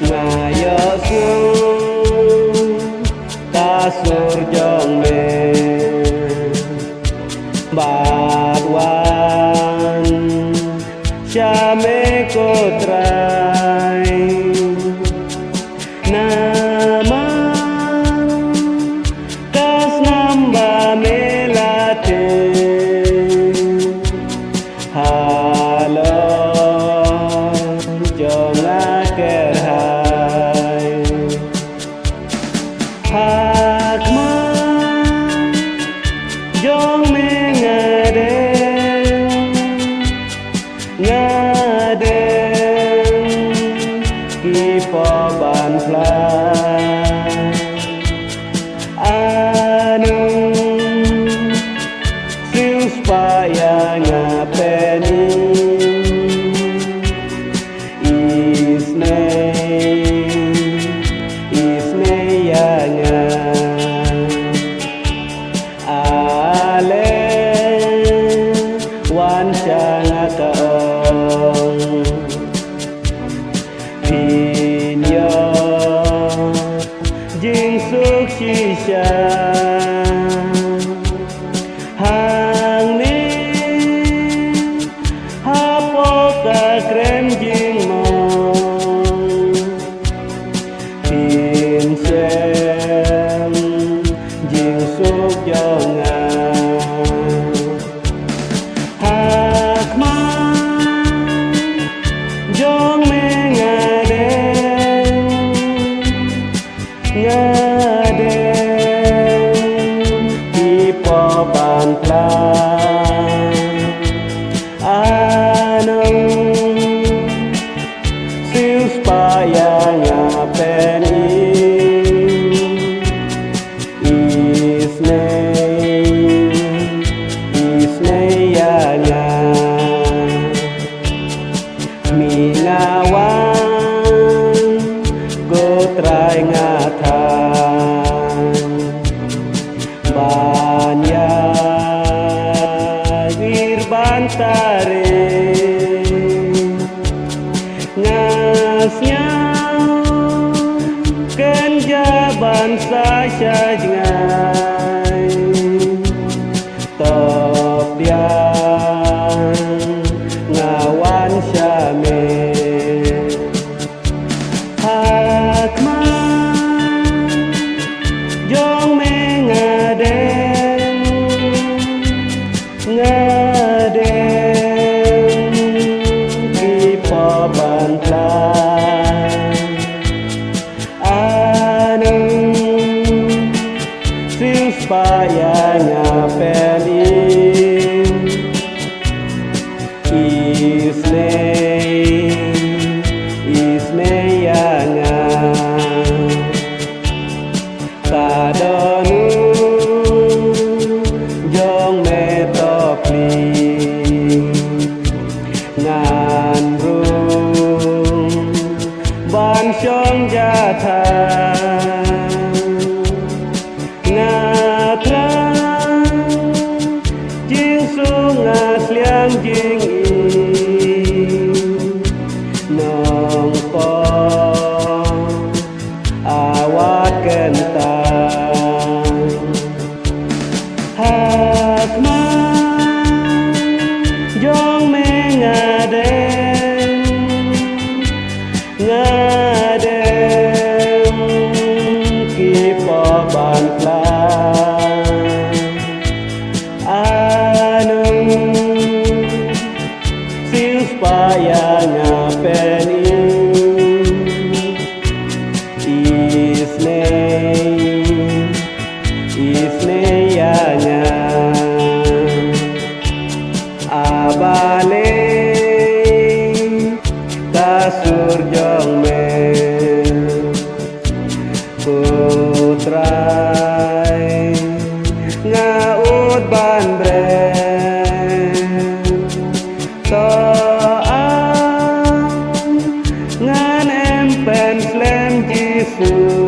ngayo su kasur jong me badwan syame kotrai nama kas namba melate halo jonga kerhai hakma jong mengadeng ngadeng kipo ban flan anu supaya ngapeni isne yanga ale wan changa taong pinyo jing suk shisha hang ni hapo ka krem jing mo pin sem jing suk jonga hakma jong mengadeng ngadeng kipo ban plan anong supaya ngapeni isne yanya mingawan gotrai ngatang banya wirbantare ngasnya kenjaban sajngai top dia ngawan syame hakma jong mengadeng ngadeng kipo ban plan anung supaya ngapeni isne yanga kadonu jong metopli ngandrung ban syong jatha ngatrang jing sungas liang jing nong po awat kentang hakma jong mengadeng ngadeng kipo ban plan anung supaya ngapeni isne yanya abale kasur jong me putrai ngaut ban brem toang ngan empen slam jisu